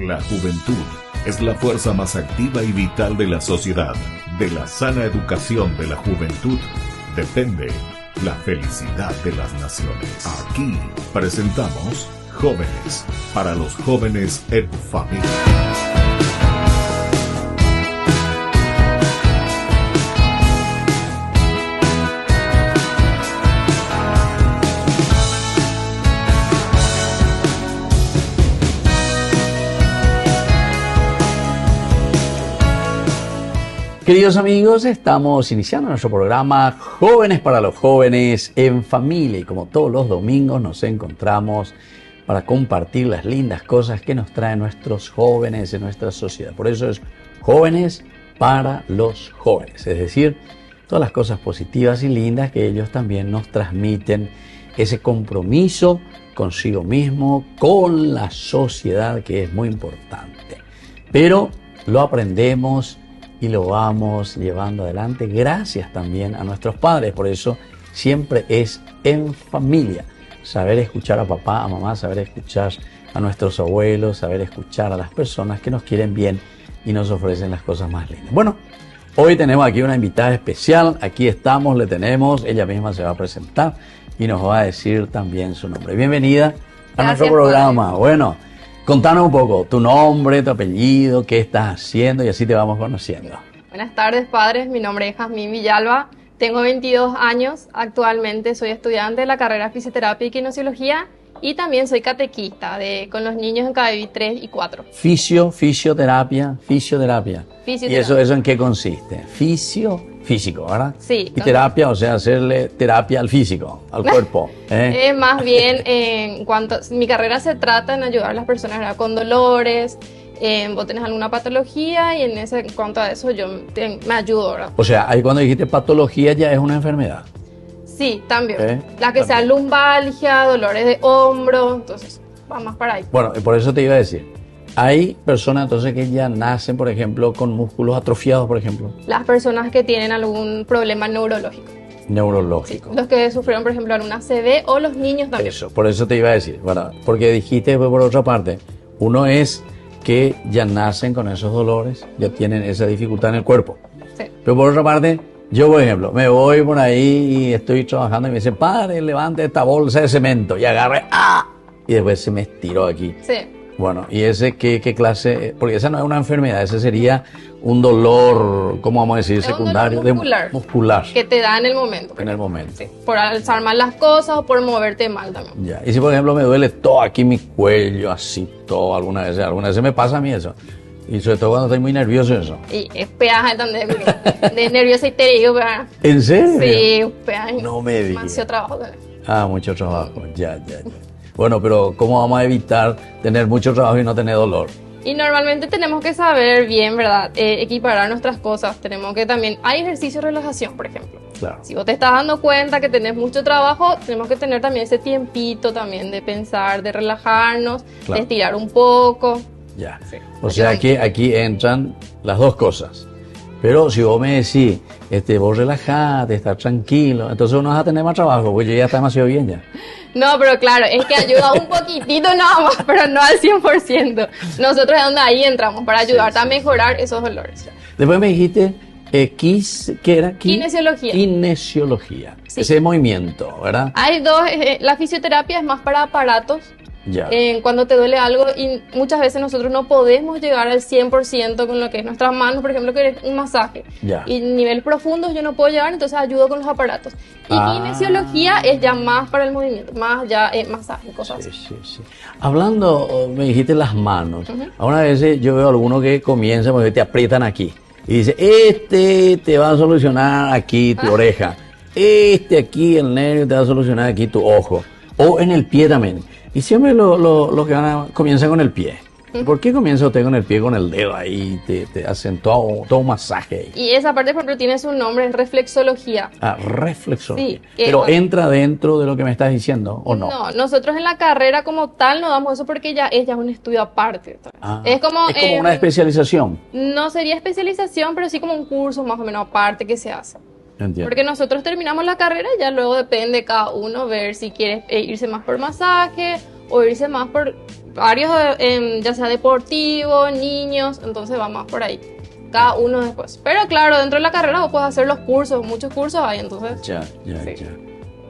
La juventud es la fuerza más activa y vital de la sociedad. De la sana educación de la juventud depende la felicidad de las naciones. Aquí presentamos Jóvenes, para los jóvenes en familia. Queridos amigos, estamos iniciando nuestro programa Jóvenes para los jóvenes en familia y como todos los domingos nos encontramos para compartir las lindas cosas que nos traen nuestros jóvenes en nuestra sociedad. Por eso es Jóvenes para los jóvenes, es decir, todas las cosas positivas y lindas que ellos también nos transmiten, ese compromiso consigo mismo, con la sociedad, que es muy importante. Pero lo aprendemos y lo vamos llevando adelante gracias también a nuestros padres. Por eso siempre es en familia. Saber escuchar a papá, a mamá, saber escuchar a nuestros abuelos, saber escuchar a las personas que nos quieren bien y nos ofrecen las cosas más lindas. Bueno, hoy tenemos aquí una invitada especial. Aquí estamos, le tenemos. Ella misma se va a presentar y nos va a decir también su nombre. Bienvenida a nuestro programa. Padre. Bueno, contanos un poco tu nombre, tu apellido, qué estás haciendo y así te vamos conociendo. Buenas tardes, padres. Mi nombre es Jazmín Villalba. Tengo 22 años. Actualmente soy estudiante de la carrera de Fisioterapia y Kinesiología y también soy catequista con los niños en KBI 3 y 4. Fisioterapia. ¿Y eso en qué consiste? Físico, ¿verdad? Sí. Y terapia, o sea, hacerle terapia al físico, al cuerpo. Más bien, en cuanto mi carrera se trata en ayudar a las personas, ¿verdad?, con dolores. Vos tenés alguna patología y en cuanto a eso yo me ayudo, ¿verdad? O sea, ahí cuando dijiste patología ya es una enfermedad. Sí, también. La que sea lumbalgia, dolores de hombro, entonces va más para ahí. Bueno, por eso te iba a decir. Hay personas entonces que ya nacen, por ejemplo, con músculos atrofiados, por ejemplo. Las personas que tienen algún problema neurológico. Neurológico. Sí, los que sufrieron, por ejemplo, alguna ACV o los niños también. Eso, por eso te iba a decir, ¿verdad? Porque dijiste, por otra parte, uno es que ya nacen con esos dolores, ya tienen esa dificultad en el cuerpo. Sí. Pero por otra parte, yo, por ejemplo, me voy por ahí y estoy trabajando y me dicen, padre, levante esta bolsa de cemento y agarre, ¡ah! Y después se me estiró aquí. Sí. Bueno, ¿y ese qué clase? Porque esa no es una enfermedad, ese sería un dolor, ¿cómo vamos a decir? Secundario. Muscular. Que te da en el momento. En el momento. Sí, por alzar mal las cosas o por moverte mal también. Ya, y si por ejemplo me duele todo aquí mi cuello, así todo, alguna vez me pasa a mí eso. Y sobre todo cuando estoy muy nervioso eso. Y es peaje también, de nervioso y te digo, ¿verdad? ¿En serio? Sí, peaje. No me digas. Demasiado trabajo también. Mucho trabajo, ya. Bueno, pero ¿cómo vamos a evitar tener mucho trabajo y no tener dolor? Y normalmente tenemos que saber bien, ¿verdad? Equiparar nuestras cosas. Tenemos que también... Hay ejercicios de relajación, por ejemplo. Claro. Si vos te estás dando cuenta que tenés mucho trabajo, tenemos que tener también ese tiempito también de pensar, de relajarnos, claro, de estirar un poco. Ya. Sí. O sea, aquí entran las dos cosas. Pero si vos me decís, vos relajate, estar tranquilo, entonces uno va a tener más trabajo, porque yo ya está demasiado bien ya. No, pero claro, es que ayuda un poquitito nada más, pero no al 100%. Nosotros es donde ahí entramos, para ayudarte a mejorar esos dolores. Después me dijiste, ¿qué era? Kinesiología. Kinesiología, sí. Ese movimiento, ¿verdad? Hay dos, la fisioterapia es más para aparatos. Ya. Cuando te duele algo y muchas veces nosotros no podemos llegar al 100% con lo que es nuestras manos, por ejemplo, que es un masaje. Ya. Y nivel profundo yo no puedo llegar, entonces ayudo con los aparatos. Y kinesiología es ya más para el movimiento, más ya masaje, cosas así. Sí. Hablando, me dijiste las manos. Algunas veces yo veo a algunos que comienzan porque te aprietan aquí. Y dice, te va a solucionar aquí tu oreja. Aquí el nervio te va a solucionar aquí tu ojo. O en el pie también. Y siempre lo que comienza con el pie. ¿Por qué comienza usted con el pie, con el dedo ahí? Te hacen todo un masaje ahí. Y esa parte, por ejemplo, tiene su nombre, es reflexología. Reflexología. Sí. Pero ¿entra dentro de lo que me estás diciendo o no? No, nosotros en la carrera como tal no damos eso porque ya es un estudio aparte. Es como una especialización. No sería especialización, pero sí como un curso más o menos aparte que se hace. Entiendo. Porque nosotros terminamos la carrera y ya luego depende de cada uno ver si quiere irse más por masaje o irse más por varios, ya sea deportivos, niños, entonces va más por ahí. Cada uno después. Pero claro, dentro de la carrera vos puedes hacer los cursos, muchos cursos hay, entonces. Ya, Sí. ya.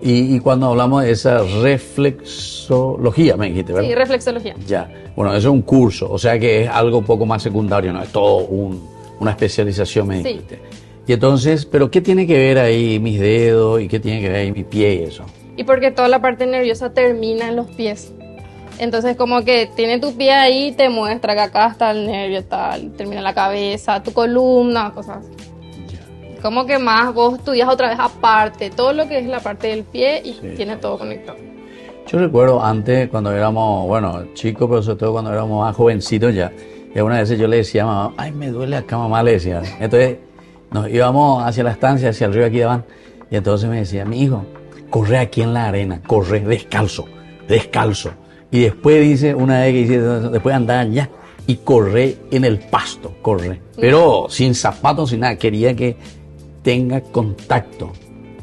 Y cuando hablamos de esa reflexología, me dijiste, ¿verdad? Sí, reflexología. Ya. Bueno, eso es un curso, o sea que es algo un poco más secundario, ¿no? Es todo una especialización, me Sí. dijiste. Y entonces, ¿pero qué tiene que ver ahí mis dedos y qué tiene que ver ahí mi pie y eso? Y porque toda la parte nerviosa termina en los pies. Entonces como que tiene tu pie ahí y te muestra que acá está el nervio, tal, termina la cabeza, tu columna, cosas así. Ya. Como que más vos estudias otra vez aparte, todo lo que es la parte del pie y Sí. tiene todo conectado. Yo recuerdo antes, cuando éramos, bueno, chicos, pero sobre todo cuando éramos más jovencitos ya, y algunas veces yo le decía a mamá, ay, me duele acá, mamá, le decía. Entonces nos íbamos hacia la estancia, hacia el río aquí de Van, y entonces me decía, mi hijo, corre aquí en la arena, corre descalzo, descalzo. Y después dice, una vez que dice, después andar allá y corre en el pasto, corre. Pero sin zapatos, sin nada, quería que tenga contacto.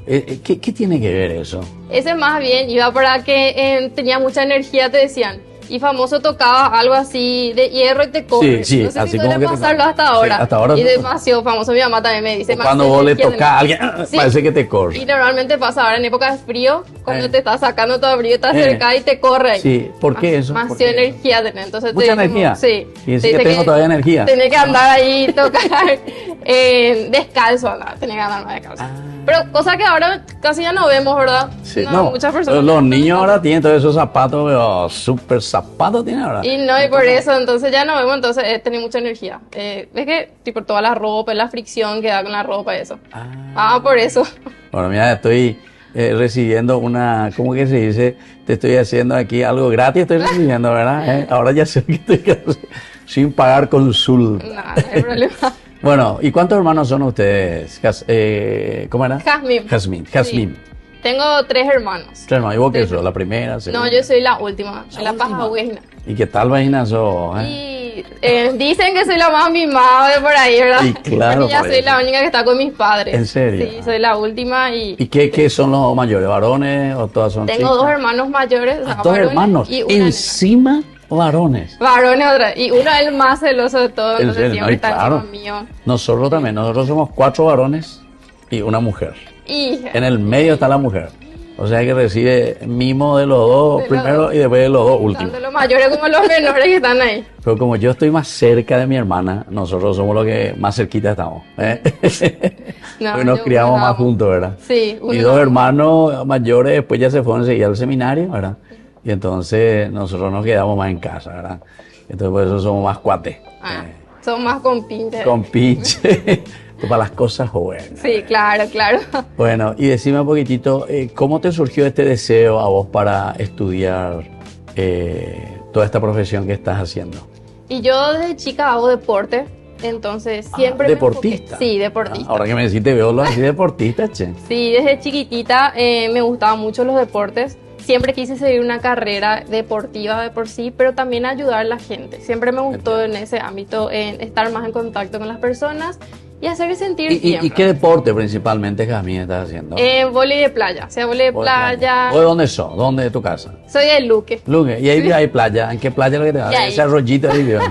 ¿Qué tiene que ver eso? Ese más bien iba para que tenía mucha energía, te decían. Y famoso tocaba algo así de hierro y te corre. Sí, no sé así si como suele que te pasarlo corre. hasta ahora. Sí, hasta ahora Y no. demasiado famoso. Mi mamá también me dice. O cuando vos le tocas a alguien, Sí. parece que te corre. Y normalmente pasa ahora en época de frío, cuando Eh. te estás sacando todo el brillo, estás cerca y te corre ahí. Sí, ¿por qué eso? Más ¿Por qué? energía tenés. Entonces ¿Mucha te energía? Sí. Y decís Te que dice tengo todavía energía. Tenés que andar ahí y tocar descalzo, andar. Tenés que andar más descalzo. Ah. Pero cosa que ahora casi ya no vemos, ¿verdad? Sí, no, muchas personas. los niños ahora tienen todos esos zapatos, pero súper zapatos tienen ahora. Y no, y por eso, entonces ya no vemos, entonces tenés mucha energía. Ves que, tipo, toda la ropa, la fricción que da con la ropa y eso. Por eso. Bueno, mira, estoy recibiendo una, ¿cómo que se dice? Te estoy haciendo aquí algo gratis, estoy recibiendo, ¿verdad? Ahora ya sé que estoy sin pagar consulta. Nada, no hay problema. Bueno, ¿y cuántos hermanos son ustedes? ¿Cómo era? Jazmín. Jazmín. Tengo 3 hermanos. Tres hermanos. ¿Y vos qué Sí. sos? ¿La primera? Segunda? No, yo soy la última, la última. paja. ¿Y qué tal vagina sos? Y dicen que soy la más mimada de por ahí, ¿verdad? Y claro, Porque ya por soy eso. la única que está con mis padres. ¿En serio? Sí, soy la última y ¿Y qué son los mayores? ¿Varones o todas son tengo chicas? 2 hermanos mayores. o sea, Dos varones, hermanos. y una nena. Encima varones. Varones otra. Y uno es el más celoso de todo, ¿En entonces serio? siempre Ay, está claro. encima mío. Nosotros también. Nosotros somos 4 varones y una mujer. Y En el medio está la mujer. O sea que recibe mimo de los dos De los primero dos. y después de los dos últimos. tanto los mayores como los menores que están ahí. Pero como yo estoy más cerca de mi hermana, nosotros somos los que más cerquita estamos. No, Porque nos yo criamos una más amo. juntos, ¿verdad? Sí, Mis 2 hermanos mayores después ya se fueron enseguida al seminario, ¿verdad? Y entonces nosotros nos quedamos más en casa, ¿verdad? Entonces por eso somos más cuates. Son más compinches. Con pinche. Para las cosas jóvenes. Sí, claro, claro. Bueno, y decime un poquitito, ¿cómo te surgió este deseo a vos para estudiar toda esta profesión que estás haciendo? Y yo desde chica hago deporte, entonces siempre me ¿Deportista? enfoqué- Sí, deportista. Ahora que me decís, te veo lo así deportista, che. Sí, desde chiquitita me gustaban mucho los deportes. Siempre quise seguir una carrera deportiva de por sí, pero también ayudar a la gente. Siempre me gustó en ese ámbito, en estar más en contacto con las personas y hacer sentir bien. ¿Y qué deporte principalmente, Jazmín, estás haciendo? Vóley de playa, o sea, vóley de playa. ¿O de dónde sos? ¿Dónde es tu casa? Soy de Luque. Luque, y ahí hay playa. ¿En qué playa es lo que te Y da? ahí. Ese arroyito ahí, ¿vio?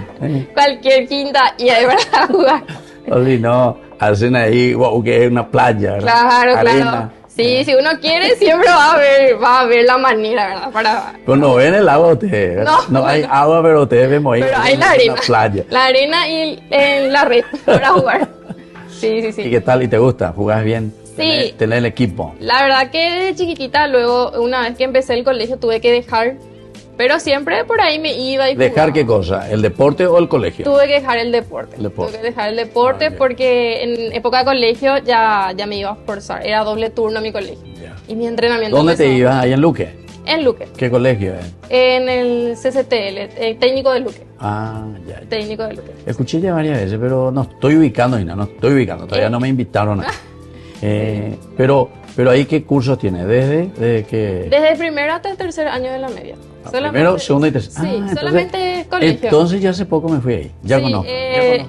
Cualquier quinta y ahí para jugar. Oye, no, hacen ahí, wow, que es una playa, ¿verdad? Claro, Arena. claro. Sí, si uno quiere, siempre va a ver la manera, ¿verdad? Para... Pues no ven el agua ustedes, ¿verdad? No. No hay agua, pero ustedes vemos ahí. Pero hay en la arena. playa. La arena y en la red para jugar. Sí, sí, ¿Y sí. qué tal? ¿Y te gusta? ¿Jugás bien? Sí. Tener el equipo. La verdad que desde chiquitita, luego, una vez que empecé el colegio, tuve que dejar. Pero siempre por ahí me iba y ¿Dejar jugaba. qué cosa? ¿El deporte o el colegio? Tuve que dejar el deporte. El deporte. Tuve que dejar el deporte Ah, ya. porque en época de colegio ya me iba a forzar. Era doble turno mi colegio. Ya. Y mi entrenamiento ¿Dónde te empezó ibas? ¿Ahí en Luque? En Luque. ¿Qué colegio es? En el CCTL, técnico de Luque. Ah, ya. Técnico de Luque. Escuché ya varias veces, pero no estoy ubicando, Ina, no estoy ubicando. Todavía no me invitaron. Pero ahí, ¿qué cursos tiene? ¿Desde que...? Desde el primero hasta el tercer año de la media. Primero, segundo y tercero. Sí, entonces- solamente colegio. Entonces ya hace poco me fui ahí. Ya Sí, conozco.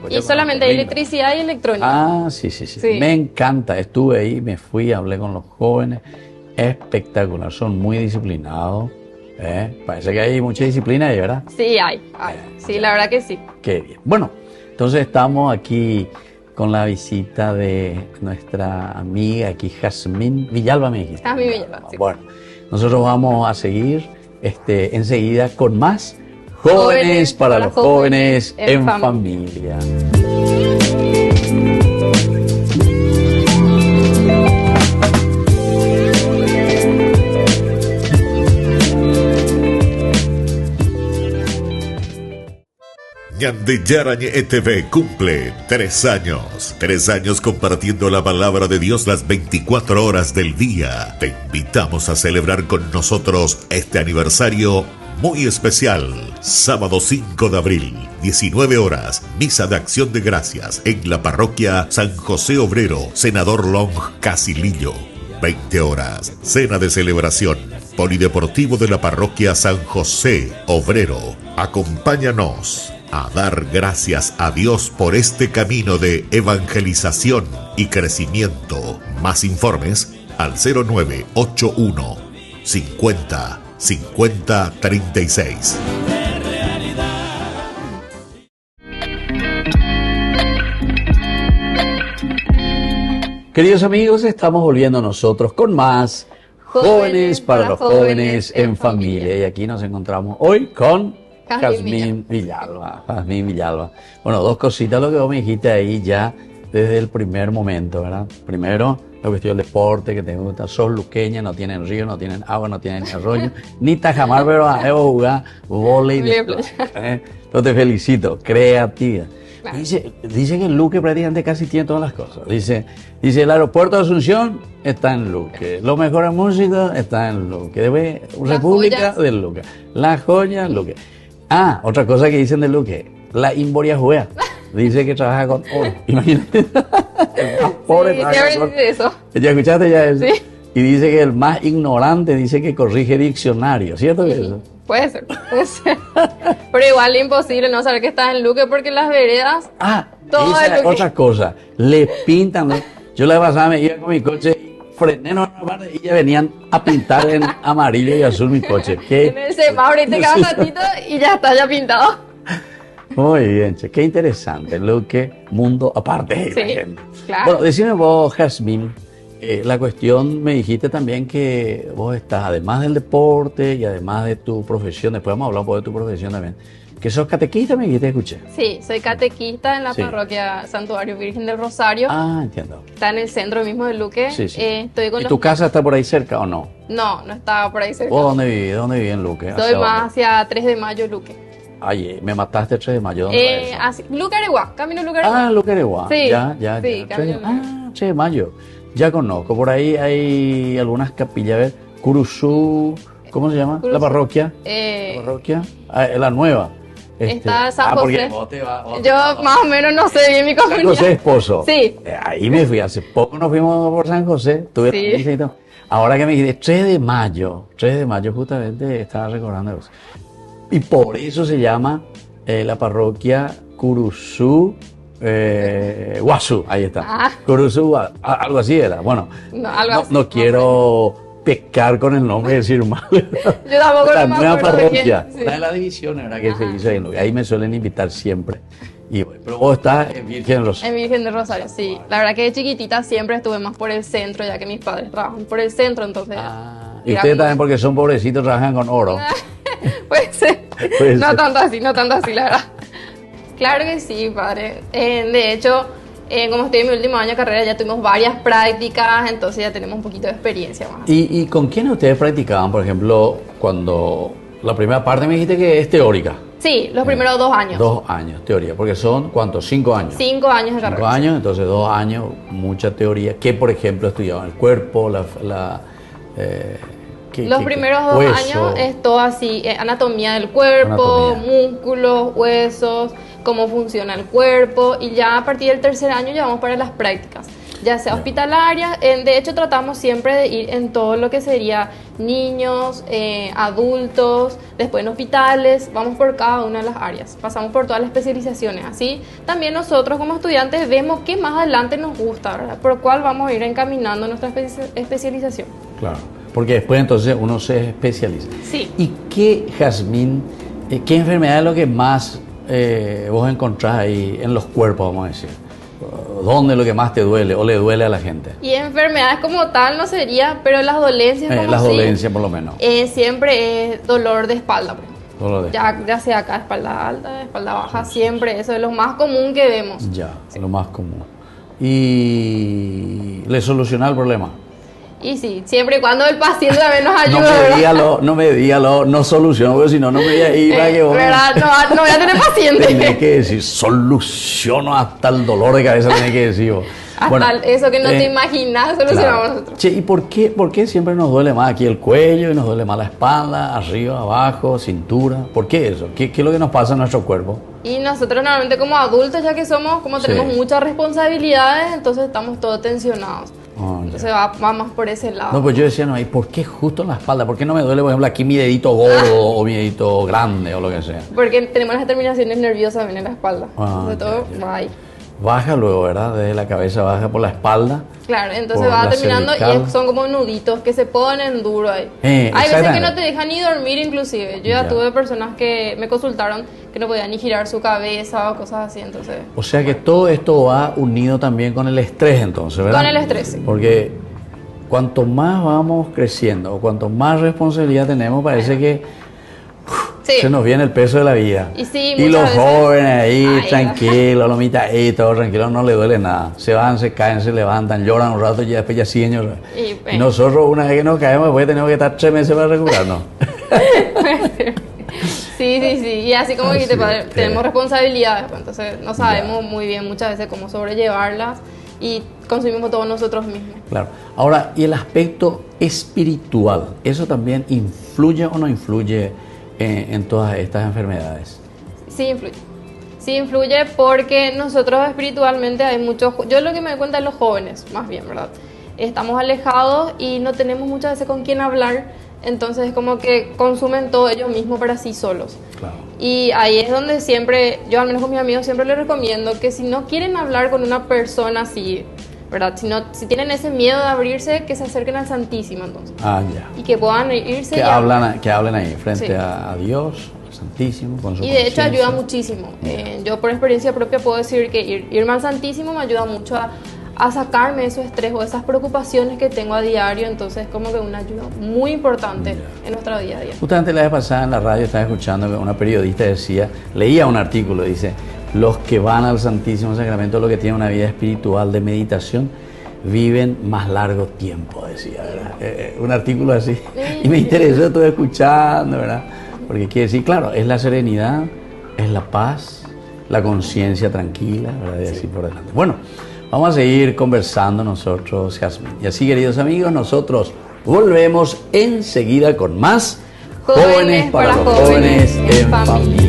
y solamente lindo. electricidad y electrónica. Ah, sí. Sí. Me encanta. Estuve ahí, me fui, hablé con los jóvenes. Espectacular. Son muy disciplinados. Parece que hay mucha disciplina ahí, ¿verdad? Sí, hay. Sí, la verdad que sí. Qué bien. Bueno, entonces estamos aquí con la visita de nuestra amiga aquí, Jazmín Villalba, me dijiste. Jazmín Villalba, sí. Bueno, nosotros vamos a seguir enseguida con más Jóvenes para los jóvenes en familia. Ñandeyarañe ETV cumple 3 años. 3 años compartiendo la palabra de Dios las 24 horas del día. Te invitamos a celebrar con nosotros este aniversario muy especial. Sábado 5 de abril, 19 horas, misa de acción de gracias en la parroquia San José Obrero, Senador Long, Casilillo. 20 horas, cena de celebración, polideportivo de la parroquia San José Obrero. Acompáñanos a dar gracias a Dios por este camino de evangelización y crecimiento. Más informes al 0981 50 50 36. Queridos amigos, estamos volviendo nosotros con más Jóvenes para los jóvenes en familia. Y aquí nos encontramos hoy con Jazmín Villalba. Jazmín Villalba. Bueno, 2 cositas lo que vos me dijiste ahí ya desde el primer momento, ¿verdad? Primero, la cuestión del deporte, que te gusta. Sos luqueña, no tienen río, no tienen agua, no tienen arroyo, ni tajamar, pero a jugar vóley. Yo te felicito, creatividad. Claro. Dice que en Luque prácticamente casi tiene todas las cosas. Dice el aeropuerto de Asunción está en Luque, los mejores músicos están en Luque, República de Luque, la joya Luque. Ah, otra cosa que dicen de Luque, la Imboria Juea. Dice que trabaja con oro. Imagínate. El más pobre trabaja con eso. ¿Ya escuchaste ya eso? Sí. Y dice que el más ignorante dice que corrige diccionario. ¿Cierto que eso? Puede ser. Pero igual es imposible no saber que estás en Luque porque las veredas. Todo esa es otra cosa. Le pintan. Yo la pasada me iba con mi coche, frené en una parte y ya venían a pintar en amarillo y azul mi coche. En el semáforo y te quedas ratito y ya está ya pintado. Muy bien, che, qué interesante, Luque, mundo aparte. Sí, claro. Bueno, decime vos, Jazmín, la cuestión, me dijiste también que vos estás, además del deporte y además de tu profesión, después vamos a hablar un poco de tu profesión también, que sos catequista, me dijiste, escuché. Sí, soy catequista en la parroquia Santuario Virgen del Rosario. Entiendo. Está en el centro mismo de Luque. Sí, sí. Estoy con ¿Y tu casa está por ahí cerca o no? No, no está por ahí cerca. ¿Vos dónde vivís? ¿Dónde vivís en Luque? Estoy más hacia 3 de mayo, Luque. Ay, me mataste el 3 de mayo. ¿Dónde Luque Areguá, camino Luque Areguá. Luque Areguá. Sí, ya. Sí, camino 3 de mayo. Ya conozco. Por ahí hay algunas capillas. A ver, Curuzú, ¿cómo se llama? La parroquia. La parroquia. La nueva. Está San José. Yo más o menos no sé bien mi comunidad. San José Esposo. Sí. Ahí me fui. Hace poco nos fuimos por San José. Tuve la misa y todo. Ahora que me dijiste 3 de mayo justamente estaba recordando eso. Y por eso se llama la parroquia Curuzú Guazú, ahí está. Curuzú, algo así era. Bueno, no quiero pecar con el nombre y decir mal. Yo tampoco la nueva parroquia, la de la división era que se hizo ahí. Ahí me suelen invitar siempre. Y bueno, pero vos estás en Virgen del Rosario. En Virgen del Rosario, sí. La verdad que de chiquitita siempre estuve más por el centro, ya que mis padres trabajan por el centro, entonces. Y ustedes también, porque son pobrecitos, trabajan con oro. Puede ser. No tanto así, la verdad. Claro que sí, padre. De hecho, como estoy en mi último año de carrera, ya tuvimos varias prácticas, entonces ya tenemos un poquito de experiencia más. ¿Y con quién ustedes practicaban, por ejemplo, cuando la primera parte me dijiste que es teórica? Sí, los primeros 2 años. 2 años, teoría, porque son, ¿cuántos? 5 años. 5 años de carrera. 5 años, entonces 2 años, mucha teoría. ¿Qué, por ejemplo, estudiaban? El cuerpo, los primeros 2 años es todo así, anatomía del cuerpo, músculos, huesos, cómo funciona el cuerpo, y ya a partir del 3er año ya vamos para las prácticas, ya sea hospitalarias. De hecho tratamos siempre de ir en todo lo que sería niños, adultos, después en hospitales, vamos por cada una de las áreas, pasamos por todas las especializaciones. Así también nosotros como estudiantes vemos qué más adelante nos gusta, ¿verdad? Por cuál vamos a ir encaminando nuestra especialización. Claro. porque después entonces uno se especializa. Sí. ¿Y qué, Jazmín, qué enfermedad es lo que más vos encontrás ahí en los cuerpos, vamos a decir? ¿Dónde es lo que más te duele o le duele a la gente? Y enfermedades como tal no sería, pero las dolencias como Las sí, dolencias por lo menos. Siempre es dolor de espalda. Dolor de Ya sea acá, espalda alta, espalda baja, siempre eso es lo más común que vemos. Ya, lo más común. ¿Y le soluciona el problema? Y sí, siempre y cuando el paciente también nos ayuda. No me diga no soluciono, porque si no, no me voy a ir a que vos... ¿Verdad? No voy a tener paciente. Tenés que decir, soluciono hasta el dolor de cabeza, tenés que decir vos. Hasta eso que no te imaginas solucionamos claro. nosotros. Che, ¿y por qué siempre nos duele más aquí el cuello y nos duele más la espalda, arriba, abajo, cintura? ¿Por qué eso? ¿Qué es lo que nos pasa en nuestro cuerpo? Y nosotros normalmente como adultos, ya que somos, como tenemos muchas responsabilidades, entonces estamos todos tensionados. Entonces va más por ese lado. No, pues yo decía, ¿y por qué justo en la espalda? ¿Por qué no me duele, por ejemplo, aquí mi dedito gordo o mi dedito grande o lo que sea? Porque tenemos las terminaciones nerviosas también en la espalda. Entonces todo va ahí. Baja luego, ¿verdad? Desde la cabeza baja por la espalda. Claro, entonces va terminando y son como nuditos que se ponen duro ahí. Hay veces que no te dejan ni dormir inclusive. Yo ya tuve personas que me consultaron que no podían ni girar su cabeza o cosas así, entonces... O sea que todo esto va unido también con el estrés entonces, ¿verdad? Con el estrés, sí. Porque cuanto más vamos creciendo o cuanto más responsabilidad tenemos, parece que... Se nos viene el peso de la vida. Y los veces, jóvenes ahí, tranquilos, los mitaditos, tranquilos, no les duele nada. Se van, se caen, se levantan, lloran un rato y después ya siguen llorando. Y nosotros, una vez que nos caemos, después tenemos que estar 3 meses para recuperarnos. Sí. Y así como dijiste, padre, tenemos responsabilidades, pues, entonces no sabemos muy bien muchas veces cómo sobrellevarlas y consumimos todos nosotros mismos. Claro. Ahora, y el aspecto espiritual, ¿eso también influye o no influye en todas estas enfermedades? Sí influye porque nosotros espiritualmente hay muchos, yo lo que me doy cuenta de los jóvenes, más bien, ¿verdad? Estamos alejados y no tenemos muchas veces con quién hablar, entonces es como que consumen todo ellos mismos para sí solos. Claro. Y ahí es donde siempre, yo al menos con mis amigos siempre les recomiendo que si no quieren hablar con una persona así, ¿verdad? Si tienen ese miedo de abrirse, que se acerquen al Santísimo entonces. Ya. Y que puedan irse que hablen ahí frente a Dios, al Santísimo, con su y de hecho conciencia. ayuda muchísimo. Yo por experiencia propia puedo decir que irme al Santísimo me ayuda mucho a sacarme esos estrés o esas preocupaciones que tengo a diario, entonces como que una ayuda muy importante en nuestro día a día. Justamente la vez pasada en la radio estaba escuchando que una periodista leía un artículo, dice, los que van al Santísimo Sacramento, los que tienen una vida espiritual de meditación, viven más largo tiempo, decía, ¿verdad? Un artículo así. Y me interesó, estuve escuchando, ¿verdad? Porque quiere decir, claro, es la serenidad, es la paz, la conciencia tranquila, ¿verdad? Y así por delante. Bueno, vamos a seguir conversando nosotros, Jazmín. Y así, queridos amigos, nosotros volvemos enseguida con más Jóvenes para los Jóvenes en Familia.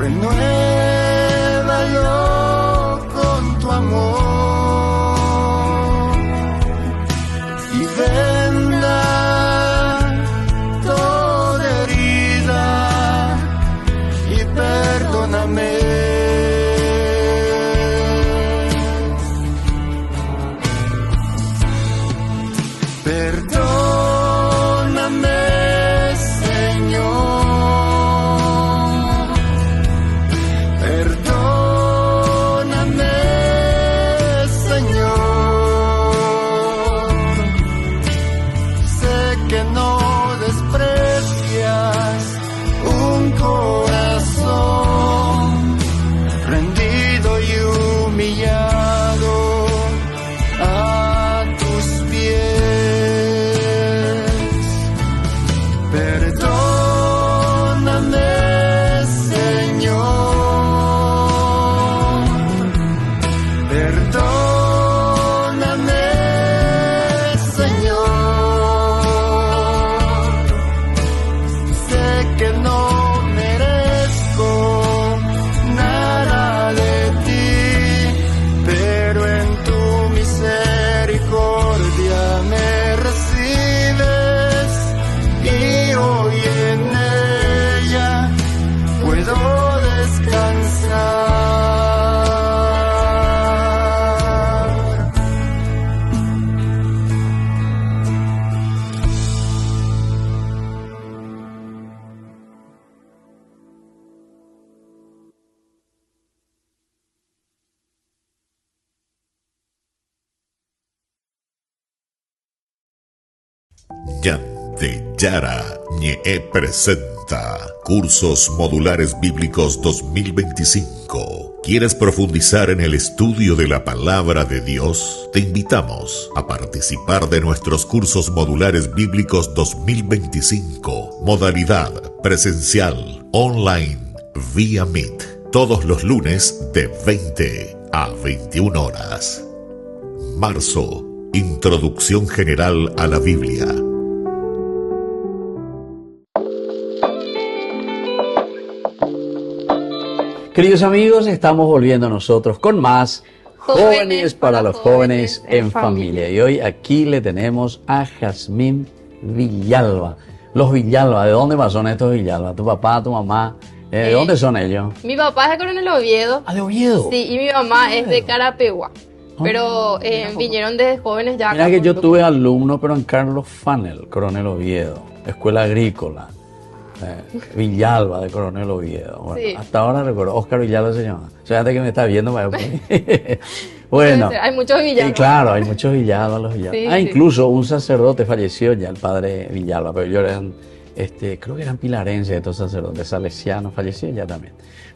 renuévalo con tu amor y venda toda herida y perdóname. Perdóname, Señor. Perdóname, Señor. Sé que no desprecias un corazón rendido y humillado a tus pies. Perdóname, Señor. Perdóname, Señor. Sé que no merezco nada de ti, pero en tu misericordia me recibes y hoy en ella puedo descansar. Yante Yara Ñe presenta Cursos Modulares Bíblicos 2025. ¿Quieres profundizar en el estudio de la Palabra de Dios? Te invitamos a participar de nuestros Cursos Modulares Bíblicos 2025. Modalidad presencial, online, vía Meet. Todos los lunes de 20 a 21 horas. Marzo. Introducción General a la Biblia. Queridos amigos, estamos volviendo nosotros con más Jóvenes para los Jóvenes en Familia. Y hoy aquí le tenemos a Jazmín Villalba. Los Villalba, ¿de dónde más son estos Villalba? ¿Tu papá, tu mamá? ¿De dónde son ellos? Mi papá es de Coronel Oviedo. ¿Ah, de Oviedo? Sí, y mi mamá es de Carapeguá. Pero vinieron desde jóvenes ya. Mira que yo tuve alumno, pero en Carlos Fanel, Coronel Oviedo, Escuela Agrícola, Villalba de Coronel Oviedo. Bueno, sí. Hasta ahora recuerdo, Oscar Villalba se llama. Fíjate que me está viendo, vaya por ahí. Bueno. Hay muchos Villalba. Claro, hay muchos Villalba, los Villalba. Sí, incluso un sacerdote falleció ya, el padre Villalba, pero ellos eran, creo que eran pilarenses estos sacerdotes, salesianos, falleció ya también.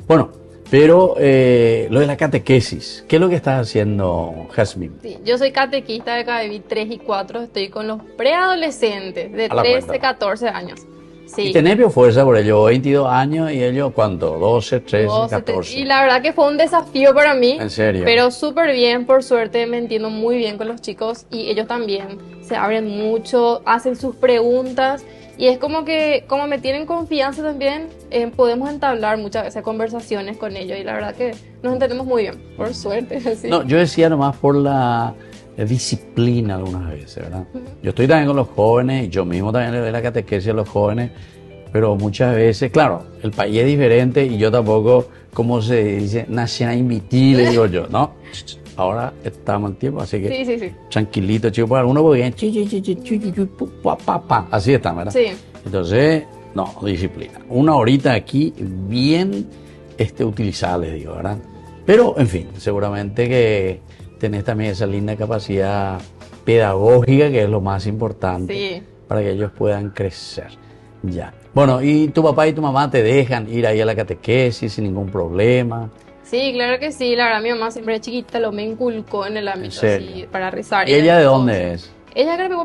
Bueno. Pero lo de la catequesis, ¿qué es lo que estás haciendo, Jazmín? Sí, yo soy catequista de KBB 3 y 4, estoy con los preadolescentes de 13, 14 años. Sí. Y tenés fuerza por ello, 22 años y ellos, ¿cuánto? 12, 13, 14. Y la verdad que fue un desafío para mí. ¿En serio? Pero súper bien, por suerte me entiendo muy bien con los chicos y ellos también se abren mucho, hacen sus preguntas. Y es como que, como me tienen confianza también, podemos entablar muchas veces conversaciones con ellos. Y la verdad que nos entendemos muy bien, por suerte. Sí. No, yo decía nomás por la disciplina algunas veces, ¿verdad? Yo estoy también con los jóvenes, y yo mismo también le doy la catequesis a los jóvenes, pero muchas veces, claro, el país es diferente y yo tampoco, como se dice, nací a invitar, le digo yo, ¿no? Ahora estamos en tiempo, así que sí. Tranquilito, chicos, por algunos porque así están, ¿verdad? Sí. Entonces, no, disciplina. Una horita aquí bien utilizada, les digo, ¿verdad? Pero, en fin, seguramente que tenés también esa linda capacidad pedagógica, que es lo más importante para que ellos puedan crecer. Ya. Bueno, ¿y tu papá y tu mamá te dejan ir ahí a la catequesis sin ningún problema? Sí, claro que sí. La verdad, mi mamá siempre de chiquita me inculcó en el ámbito así, para rezar. ¿Y ella de dónde es? Ella es pero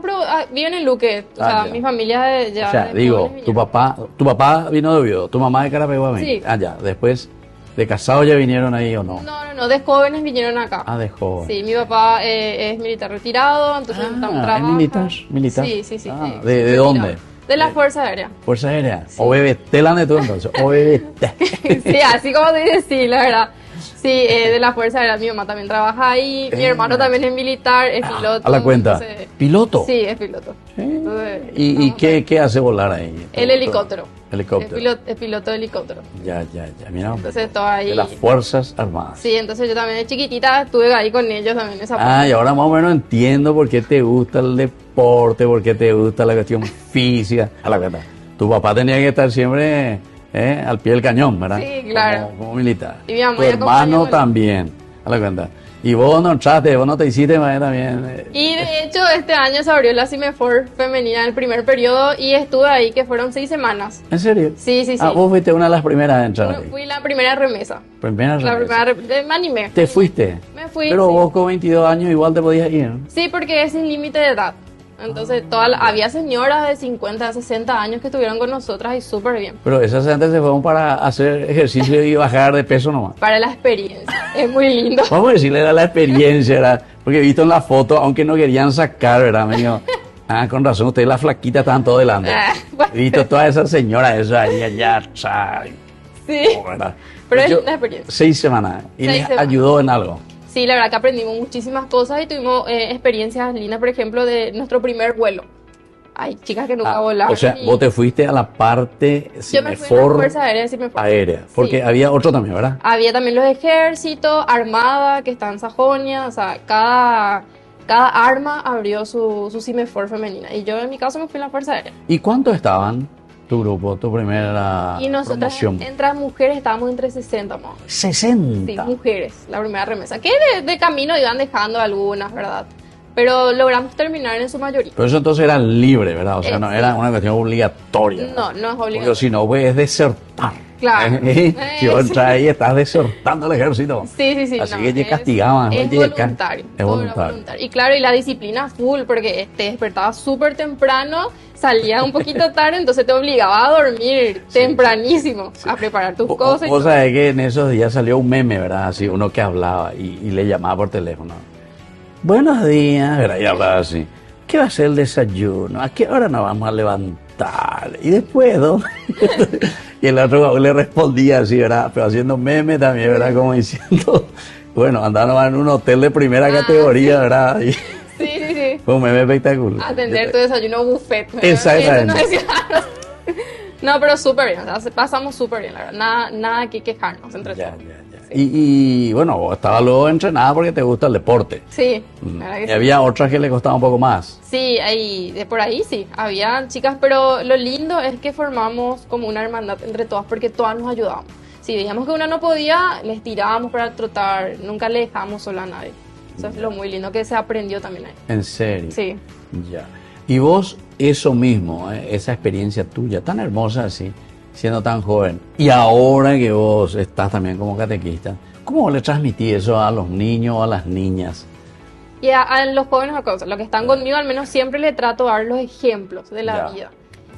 vive en el Luque. O sea, mi familia ya... O sea, digo, tu papá vino de Oviedo, tu mamá de Carapeguá. Sí. Ah, ya. Después, ¿de casado ya vinieron ahí o no? No, de jóvenes vinieron acá. Ah, de jóvenes. Sí, mi papá es militar retirado, entonces estamos trabajando. ¿Es militar? Sí. Ah, ¿de dónde? De la Fuerza Aérea. Fuerza Aérea. OBBT la de tú entonces. OBBT. Sí, así como te dice, sí, la verdad. Sí, de la Fuerza Aérea. Mi mamá también trabaja ahí. Mi hermano también es militar, es piloto. A la cuenta. Entonces, ¿Piloto? sí, es piloto. Entonces, ¿Y qué hace volar ahí? el helicóptero. Helicóptero. Es piloto de helicóptero. Ya. Mira. Entonces, todo ahí. De las Fuerzas Armadas. Sí, entonces yo también de chiquitita estuve ahí con ellos también esa Y ahora más o menos entiendo por qué te gusta el deporte, por qué te gusta la cuestión física. A la cuenta. Tu papá tenía que estar siempre al pie del cañón, ¿verdad? Sí, claro. Como militar. Y mi mamá Tu ya hermano acompañó. también. A la cuenta. Y vos no entraste, vos no te hiciste también. Y de hecho este año se abrió la CIMEFOR femenina en el primer periodo y estuve ahí que fueron 6 semanas. ¿En serio? Sí. Vos fuiste una de las primeras en entrar. Fui la primera remesa. Primera La remesa. primera me animé. ¿Te fuiste? Me fui. Pero sí. vos con 22 años igual te podías ir, ¿no? Sí, porque es sin límite de edad. Entonces había señoras de 50, 60 años que estuvieron con nosotras y súper bien. Pero esas antes se fueron para hacer ejercicio y bajar de peso nomás. Para la experiencia. Es muy lindo. Vamos a decirle, era la experiencia, ¿verdad? Porque he visto en la foto, aunque no querían sacar, ¿verdad? Me dijo, con razón, ustedes las flaquitas estaban todo delante. Bueno. He visto todas esas señoras, esas ahí, allá, Sí. ¿verdad? Pero es Yo- una experiencia. 6 semanas. ¿Y 6 les semanas. ayudó en algo? Sí, la verdad que aprendimos muchísimas cosas y tuvimos experiencias lindas, por ejemplo, de nuestro primer vuelo. Hay chicas que nunca volaron. O sea, y vos te fuiste a la parte yo me fui en la CIMEFOR Fuerza Aérea, sí me fui. aérea. Porque Sí. había otro también, ¿verdad? Había también los ejércitos, Armada, que está en Sajonia, o sea, cada arma abrió su CIMEFOR femenina. Y yo en mi caso me fui en la Fuerza Aérea. ¿Y cuántos estaban tu grupo, tu primera Y nosotras, promoción? entre las mujeres, estábamos entre 60 más o menos. 60. Sí, mujeres, la primera remesa. Que de camino iban dejando algunas, ¿verdad? Pero logramos terminar en su mayoría. Pero eso entonces era libre, ¿verdad? O sea, no Sí. era una cuestión obligatoria. No, no es Porque obligatorio. si no, pues es desertar. Claro. Si vos entras ahí, estás desertando el ejército. Sí. Así no, que te es- castigaban. Es oye, voluntario. Es todo era voluntario. voluntario. Y claro, y la disciplina full, porque te despertabas súper temprano, salías un poquito tarde, entonces te obligaba a dormir tempranísimo, a preparar tus cosas. y Vos todo. sabés que en esos días salió un meme, ¿verdad? Así, uno que hablaba y le llamaba por teléfono. Buenos días, ¿verdad? Y hablaba así. ¿Qué va a ser el desayuno? ¿A qué hora nos vamos a levantar? Y después, ¿no? Y el otro le respondía así, ¿verdad? Pero haciendo meme también, ¿verdad? Como diciendo, bueno, andábamos en un hotel de primera categoría, ¿verdad? Y Sí. fue un meme espectacular. Atender tu desayuno buffet. Exactamente. Eso no decía. No, pero súper bien, o sea, pasamos súper bien, la verdad. Nada que quejarnos entre Ya. todos. Y bueno, vos estabas luego entrenada porque te gusta el deporte. Sí, la verdad que Y sí. había otras que le costaba un poco más. Sí, ahí, de por ahí sí, había chicas, pero lo lindo es que formamos como una hermandad entre todas porque todas nos ayudábamos. Si veíamos que una no podía, les tirábamos para trotar, nunca le dejamos sola a nadie. Eso es lo muy lindo que se aprendió también ahí. En serio. Sí. Ya. Y vos, eso mismo, esa experiencia tuya, tan hermosa así, siendo tan joven, y ahora que vos estás también como catequista, ¿cómo le transmitís eso a los niños o a las niñas? Y a los jóvenes, los que están conmigo, al menos siempre le trato de dar los ejemplos de la Ya. vida.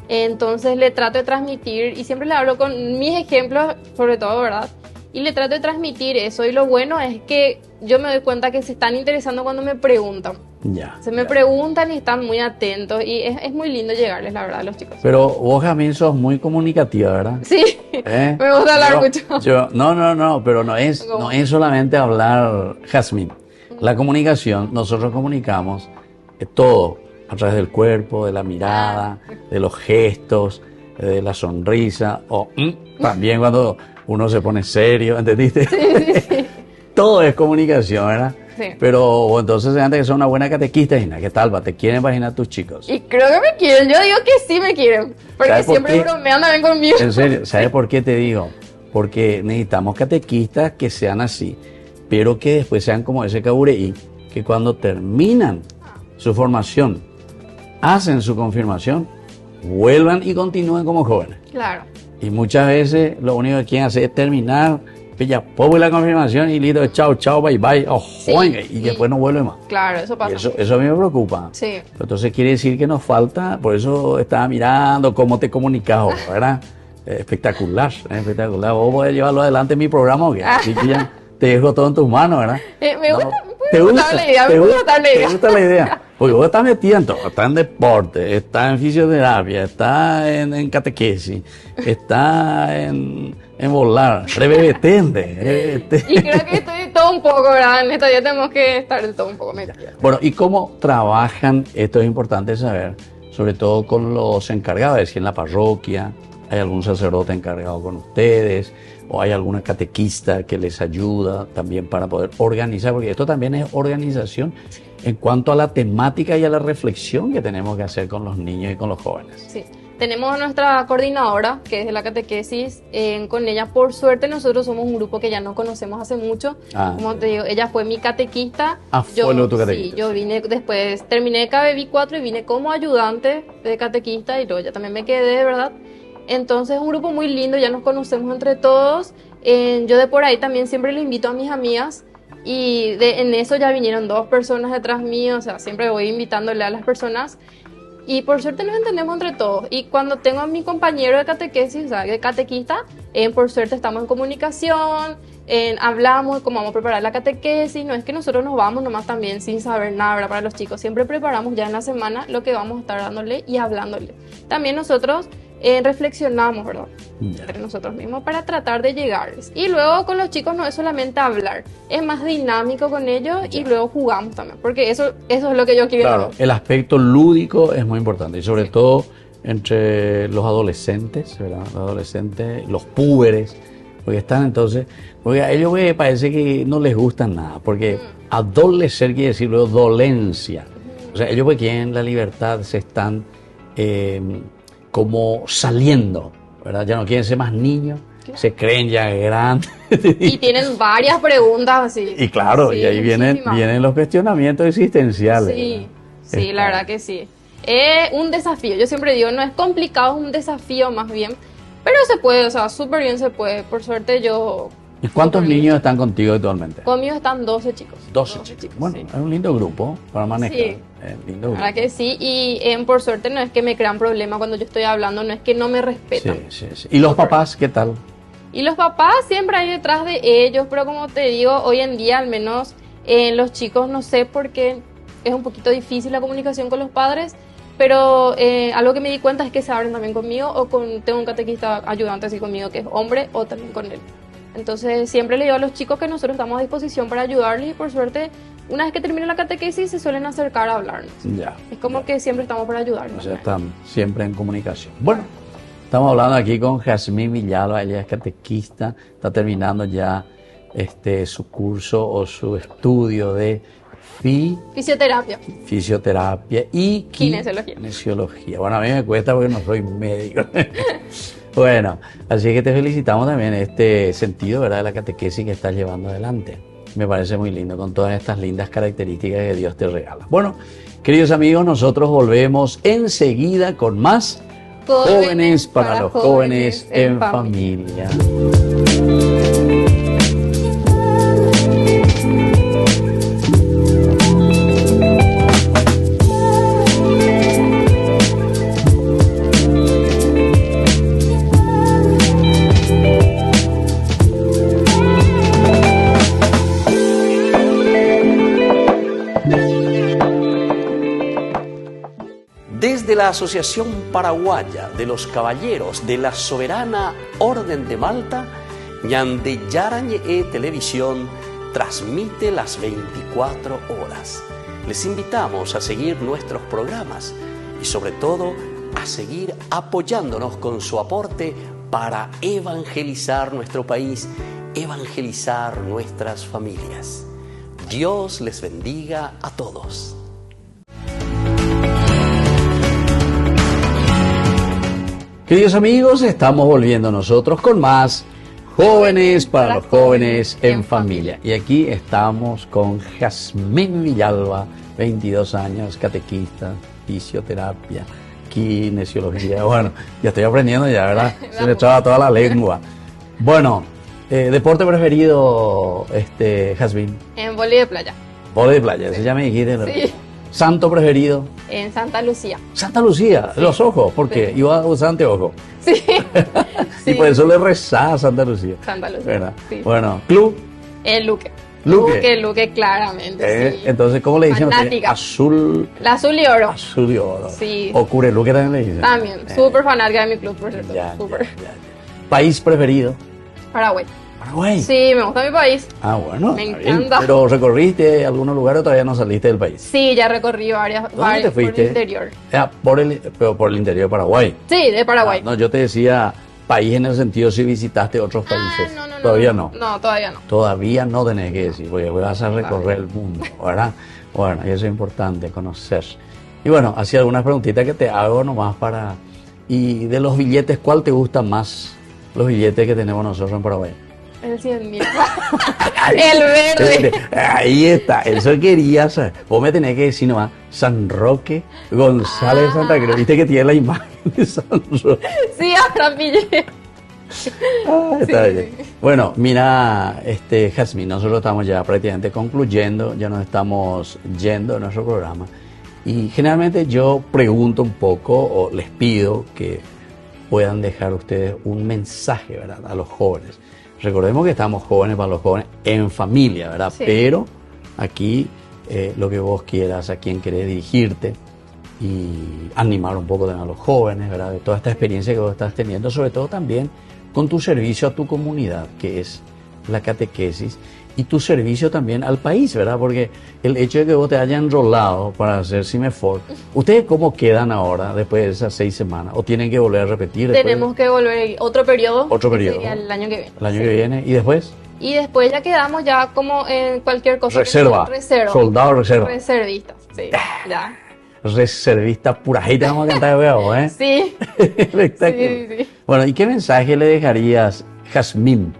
Entonces le trato de transmitir, y siempre le hablo con mis ejemplos, sobre todo, ¿verdad? Y le trato de transmitir eso. Y lo bueno es que yo me doy cuenta que se están interesando cuando me preguntan. Ya. Se me ya. preguntan y están muy atentos. Y es muy lindo llegarles, la verdad, a los chicos. Pero vos, Jamín, sos muy comunicativa, ¿verdad? Sí, ¿Eh? me gusta hablar mucho. No, pero no es solamente hablar, Jazmín. La comunicación, nosotros comunicamos todo a través del cuerpo, de la mirada, de los gestos, de la sonrisa, o también cuando uno se pone serio, ¿entendiste? Todo es comunicación, ¿verdad? Sí. Pero entonces, antes que sos una buena catequista, Gina, ¿qué tal, va? ¿Te quieren imaginar tus chicos? Y creo que me quieren. Yo digo que sí me quieren. Porque ¿Sabes por siempre qué? bromean también conmigo. En serio, ¿sabes por qué te digo? Porque necesitamos catequistas que sean así, pero que después sean como ese Cabureí, que cuando terminan su formación, hacen su confirmación, vuelvan y continúen como jóvenes. Claro. Y muchas veces lo único que quieren hacer es terminar, pilla poco la confirmación y listo, chao, bye, y después no vuelve más. Claro, eso Y pasa. eso a mí me preocupa. Sí. Entonces quiere decir que nos falta, por eso estaba mirando cómo te comunicas vos, ¿verdad? Espectacular. Vos podés llevarlo adelante en mi programa, ¿o qué? Así que ya te dejo todo en tus manos, ¿verdad? Me No, gusta, ¿te me gusta? gusta la idea, ¿Te me gusta? gusta la ¿Te idea. gusta la idea? Porque vos estás metida en todo, estás en deporte, estás en fisioterapia, estás en catequesis, estás en volar, rebebetende. Y creo que estoy todo un poco, ¿verdad? En esta día tenemos que estar de todo un poco metida. Bueno, ¿y cómo trabajan? Esto es importante saber, sobre todo con los encargados, es decir, en la parroquia, ¿hay algún sacerdote encargado con ustedes? ¿O hay alguna catequista que les ayuda también para poder organizar? Porque esto también es organización en cuanto a la temática y a la reflexión que tenemos que hacer con los niños y con los jóvenes. Sí. Tenemos a nuestra coordinadora, que es de la catequesis. Con ella, por suerte, nosotros somos un grupo que ya nos conocemos hace mucho. Como te digo, ella fue mi catequista. Fue lo tu catequista. Sí, yo vine después, terminé KBB 4 y vine como ayudante de catequista y luego ya también me quedé, ¿verdad? Entonces es un grupo muy lindo, ya nos conocemos entre todos. Yo de por ahí también siempre le invito a mis amigas y en eso ya vinieron 2 personas detrás mío, o sea, siempre voy invitándole a las personas y por suerte nos entendemos entre todos. Y cuando tengo a mi compañero de catequesis, o sea, de catequista, por suerte estamos en comunicación, hablamos cómo vamos a preparar la catequesis. No es que nosotros nos vamos nomás también sin saber nada, ¿verdad? Para los chicos, siempre preparamos ya en la semana lo que vamos a estar dándole y hablándole. También nosotros reflexionamos, ¿verdad? Entre nosotros mismos para tratar de llegarles. Y luego con los chicos no es solamente hablar, es más dinámico con ellos y luego jugamos también, porque eso es lo que yo quiero. Claro, el aspecto lúdico es muy importante y sobre todo entre los adolescentes, ¿verdad? Los adolescentes, los púberes, porque están entonces, porque a ellos parece que no les gusta nada, porque adolecer quiere decir luego dolencia. O sea, ellos pues quieren la libertad, se están como saliendo, ¿verdad? Ya no quieren ser más niños, claro. Se creen ya grandes. Y tienen varias preguntas así. Y claro, sí, y ahí vienen los cuestionamientos existenciales. Sí, sí, la verdad que sí. Es un desafío, yo siempre digo, no es complicado, es un desafío más bien, pero se puede, o sea, súper bien se puede. Por suerte yo... ¿Y cuántos niños están contigo actualmente? Conmigo están 12 chicos. 12 chicos. Bueno, sí. Es un lindo grupo para manejar. Sí. Lindo grupo. ¿Verdad que sí? Y por suerte no es que me crean problemas cuando yo estoy hablando, no es que no me respetan. Sí. ¿Y los papás qué tal? Y los papás siempre hay detrás de ellos, pero como te digo, hoy en día al menos los chicos no sé por qué es un poquito difícil la comunicación con los padres, pero algo que me di cuenta es que se abren también conmigo o tengo un catequista ayudante así conmigo que es hombre o también con él. Entonces siempre le digo a los chicos que nosotros estamos a disposición para ayudarles y por suerte una vez que termina la catequesis se suelen acercar a hablarnos. Ya. Es como que siempre estamos para ayudarnos. O sea, están siempre en comunicación. Bueno, estamos hablando aquí con Jazmín Villalba, ella es catequista, está terminando ya su curso o su estudio de fisioterapia y kinesiología. Bueno, a mí me cuesta porque no soy médico. Bueno, así que te felicitamos también en este sentido, ¿verdad? De la catequesis que estás llevando adelante. Me parece muy lindo con todas estas lindas características que Dios te regala. Bueno, queridos amigos, nosotros volvemos enseguida con más Jóvenes para los Jóvenes en Familia. Desde la Asociación Paraguaya de los Caballeros de la Soberana Orden de Malta, Ñande Yarañe Televisión transmite las 24 horas. Les invitamos a seguir nuestros programas y sobre todo a seguir apoyándonos con su aporte para evangelizar nuestro país, evangelizar nuestras familias. Dios les bendiga a todos. Queridos amigos, estamos volviendo nosotros con más Jóvenes para los Jóvenes en Familia. Y aquí estamos con Jazmín Villalba, 22 años, catequista, fisioterapia, kinesiología. Bueno, ya estoy aprendiendo ya, ¿verdad? Se me echaba toda la lengua. Bueno, ¿deporte preferido, Jazmín? En vóley de playa. Vóley de playa, ¿sí? Ya me dijiste, ¿no? Sí. ¿Santo preferido? En Santa Lucía. Santa Lucía, sí. Los ojos, ¿por qué? Sí. Iba a usar anteojos. Sí. Sí. Y por eso le rezaba a Santa Lucía. Santa Lucía. ¿Verdad? Sí. Bueno, ¿club? El Luque. Luque, claramente, sí. Entonces, ¿cómo le dicen ustedes? Fanática. Azul. La azul y oro. Azul y oro. Sí. O Cureluque también le dicen. También, súper fanática de mi club, por cierto. Súper. Ya. ¿País preferido? Paraguay. Paraguay. Sí, me gusta mi país. Ah, bueno. Me está bien. encanta. ¿Pero recorriste algunos lugares o todavía no saliste del país? Sí, ya recorrí varias ¿Dónde te fuiste? por el interior. Pero por el interior de Paraguay. Sí, de Paraguay. Ah, no, yo te decía país en el sentido si visitaste otros países. No. Todavía no. No, todavía no. Todavía no tenés que decir, porque vas a recorrer el mundo, ¿verdad? Bueno, y eso es importante, conocer. Y bueno, así algunas preguntitas que te hago nomás para... Y de los billetes, ¿cuál te gusta más? Los billetes que tenemos nosotros en Paraguay. El 100.000. El verde. Ahí está, eso quería saber. Vos me tenés que decir nomás, San Roque González Santa Cruz. Viste que tiene la imagen de San Roque. Sí, ahora pillé. Está Sí. bien. Bueno, mira, Jazmín, nosotros estamos ya prácticamente concluyendo, ya nos estamos yendo de nuestro programa. Y generalmente yo pregunto un poco o les pido que puedan dejar ustedes un mensaje, ¿verdad?, a los jóvenes. Recordemos que estamos jóvenes para los jóvenes en familia, ¿verdad? Sí. Pero aquí lo que vos quieras, a quien querés dirigirte y animar un poco también a los jóvenes, ¿verdad? De toda esta experiencia que vos estás teniendo, sobre todo también con tu servicio a tu comunidad, que es la catequesis, y tu servicio también al país, ¿verdad? Porque el hecho de que vos te hayas enrolado para hacer CIMEFOR, ¿ustedes cómo quedan ahora después de esas 6 semanas? ¿O tienen que volver a repetir? Después? Tenemos que volver otro periodo. Otro periodo. Que sería el año que viene. El año Sí. que viene. ¿Y después? Y después ya quedamos ya como en cualquier cosa. Reserva. Reserva. Soldado reserva. Reservistas, sí. Ya. Reservista pura. Ahí te vamos a cantar de huevo, ¿eh? Sí. Espectacular. Sí. Bueno, ¿y qué mensaje le dejarías, Jazmín,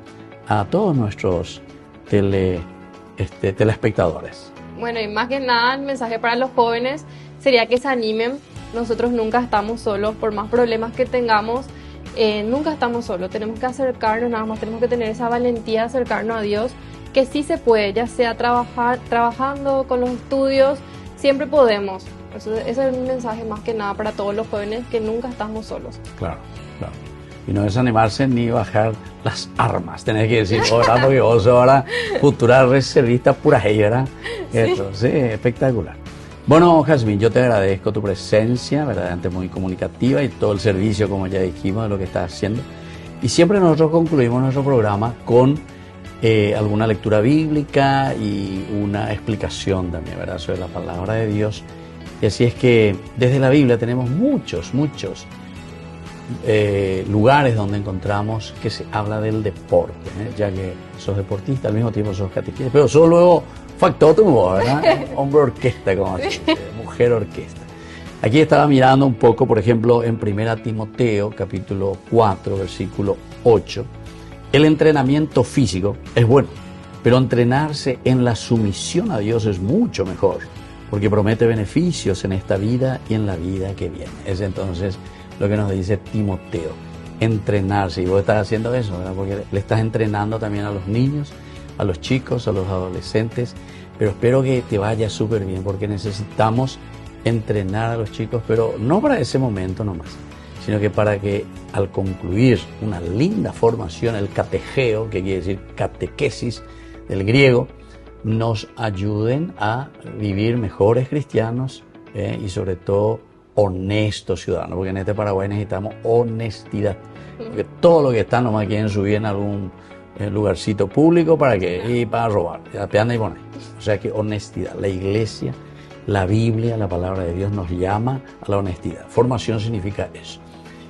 a todos nuestros telespectadores? Bueno, y más que nada el mensaje para los jóvenes sería que se animen. Nosotros nunca estamos solos, por más problemas que tengamos, nunca estamos solos. Tenemos que acercarnos, nada más tenemos que tener esa valentía de acercarnos a Dios, que sí se puede, ya sea trabajando con los estudios, siempre podemos. Ese es el mensaje más que nada para todos los jóvenes, que nunca estamos solos. Claro. Y no desanimarse ni bajar las armas, tenés que decir, ¿verdad? Porque vos sos ahora futura reservista pura, ¿verdad? Eso, sí, espectacular. Bueno, Jazmín, yo te agradezco tu presencia, verdaderamente muy comunicativa, y todo el servicio, como ya dijimos, de lo que estás haciendo. Y siempre nosotros concluimos nuestro programa con alguna lectura bíblica y una explicación también, ¿verdad?, sobre la palabra de Dios. Y así es que desde la Biblia tenemos muchos lugares donde encontramos que se habla del deporte, ya que sos deportista, al mismo tiempo sos catequista, pero sos luego factotum, ¿verdad? Hombre orquesta, como se dice, mujer orquesta. Aquí estaba mirando un poco, por ejemplo, en 1 Timoteo, capítulo 4, versículo 8. El entrenamiento físico es bueno, pero entrenarse en la sumisión a Dios es mucho mejor, porque promete beneficios en esta vida y en la vida que viene. Es entonces lo que nos dice Timoteo, entrenarse. Y vos estás haciendo eso, ¿verdad?, porque le estás entrenando también a los niños, a los chicos, a los adolescentes. Pero espero que te vaya súper bien, porque necesitamos entrenar a los chicos, pero no para ese momento nomás, sino que para que al concluir una linda formación, el catejeo, que quiere decir catequesis del griego, nos ayuden a vivir mejores cristianos y sobre todo honestos ciudadanos, porque en este Paraguay necesitamos honestidad, porque todo lo que está nomás quieren subir en algún lugarcito público para que y para robar, ya te anda y pone. O sea que honestidad, la iglesia, la Biblia, la palabra de Dios nos llama a la honestidad. Formación significa eso.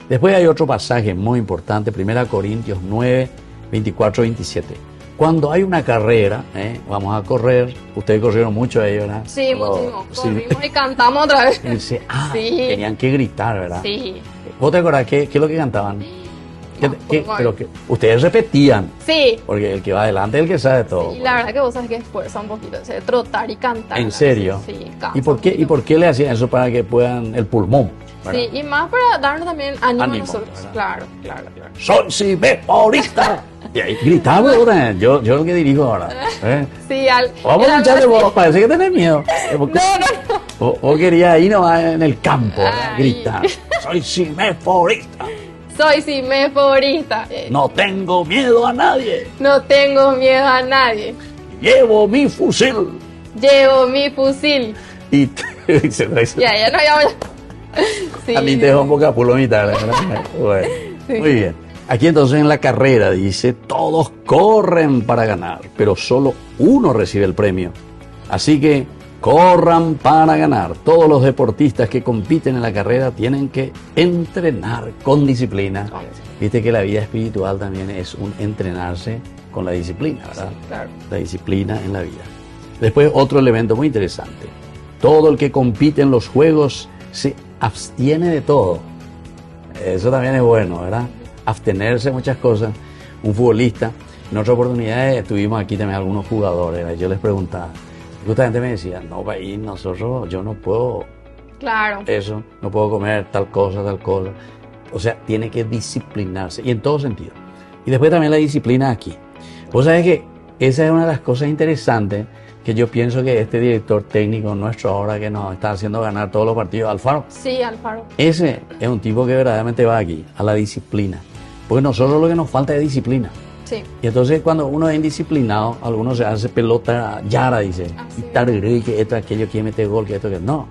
Después hay otro pasaje muy importante, 1 Corintios 9, 24, 27. Cuando hay una carrera, vamos a correr, ustedes corrieron mucho ahí, ¿verdad? Sí, muchísimo. Sí. Corrimos y cantamos otra vez. Y dice, Sí. tenían que gritar, ¿verdad? Sí. ¿Vos te acordás qué es lo que cantaban? No, Pero que ustedes repetían, Sí. porque el que va adelante es el que sabe todo. Y la verdad que vos sabes que esfuerza un poquito, ese de trotar y cantar. ¿En serio? Sí, cansa ¿Y por un poquito. qué le hacían eso? Para que puedan el pulmón, ¿verdad? Sí, y más para darnos también ánimo a Ánimo, nosotros. ¿verdad? Claro. ¡Soy cimeforista! Y ahí gritaba ahora, yo lo que dirijo ahora. Sí, Vamos a echarle vos, parece que tenés miedo. No. Vos querías ahí nomás en el campo, ¿verdad? Ay. Gritar. ¡Soy cimeforista! Soy cimeforista. No tengo miedo a nadie. No tengo miedo a nadie. llevo mi fusil. Llevo mi fusil. Y se trae Ya no, ya. Sí. a mí te dejo un poco a pulo mitad, ¿verdad? Bueno, Sí. muy bien. Aquí entonces en la carrera dice, todos corren para ganar, pero solo uno recibe el premio. Así que corran para ganar. Todos los deportistas que compiten en la carrera tienen que entrenar con disciplina. Viste que la vida espiritual también es un entrenarse con la disciplina, ¿verdad? Claro. La disciplina en la vida. Después otro elemento muy interesante. Todo el que compite en los juegos se abstiene de todo. Eso también es bueno, ¿verdad? Abstenerse de muchas cosas. Un futbolista, en otra oportunidad tuvimos aquí también algunos jugadores, ¿verdad? Yo les preguntaba, justamente me decían, no, país, nosotros, yo no puedo Claro. eso, no puedo comer tal cosa, tal cosa. O sea, tiene que disciplinarse, y en todo sentido. Y después también la disciplina aquí. Vos sabés que esa es una de las cosas interesantes que yo pienso que este director técnico nuestro ahora que nos está haciendo ganar todos los partidos, Alfaro, Sí, Alfaro. ese es un tipo que verdaderamente va aquí, a la disciplina. Porque nosotros lo que nos falta es disciplina. Sí. Y entonces cuando uno es indisciplinado, algunos se hace pelota yara, dice, Así y tarde, que esto, aquello, quiere meter gol, que esto, que no.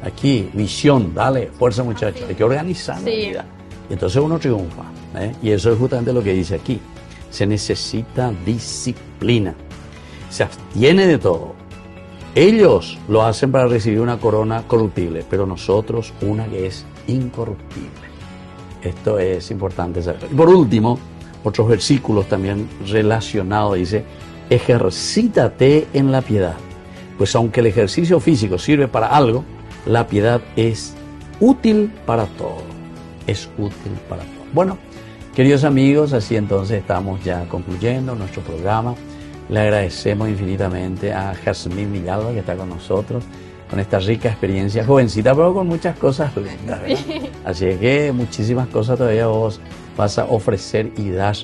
Aquí, visión, dale, fuerza muchachos, hay que organizar la Sí. vida. Y entonces uno triunfa, ¿eh? Y eso es justamente lo que dice aquí. Se necesita disciplina. Se abstiene de todo. Ellos lo hacen para recibir una corona corruptible, pero nosotros una que es incorruptible. Esto es importante saber. Y por último, otros versículos también relacionados, dice, ejercítate en la piedad, pues aunque el ejercicio físico sirve para algo, la piedad es útil para todo, es útil para todo. Bueno, queridos amigos, así entonces estamos ya concluyendo nuestro programa. Le agradecemos infinitamente a Jazmín Villalba que está con nosotros, con esta rica experiencia, jovencita, pero con muchas cosas lindas, ¿verdad? Así es que muchísimas cosas todavía vos vas a ofrecer y dar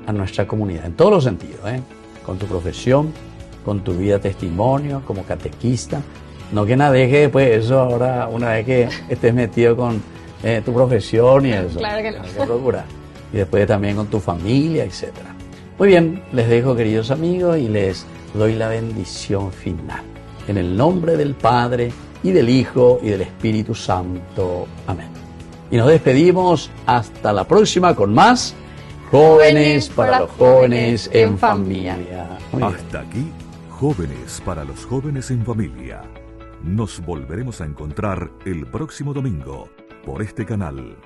a nuestra comunidad, en todos los sentidos, ¿eh? Con tu profesión, con tu vida testimonio, como catequista. No que nada deje después eso ahora, una vez que estés metido con tu profesión y eso. Claro que no. Hay que procurar. Y después también con tu familia, etcétera. Muy bien, les dejo, queridos amigos, y les doy la bendición final. En el nombre del Padre, y del Hijo, y del Espíritu Santo. Amén. Y nos despedimos hasta la próxima con más Jóvenes para los Jóvenes en Familia. Muy bien. Hasta aquí, Jóvenes para los Jóvenes en Familia. Nos volveremos a encontrar el próximo domingo por este canal.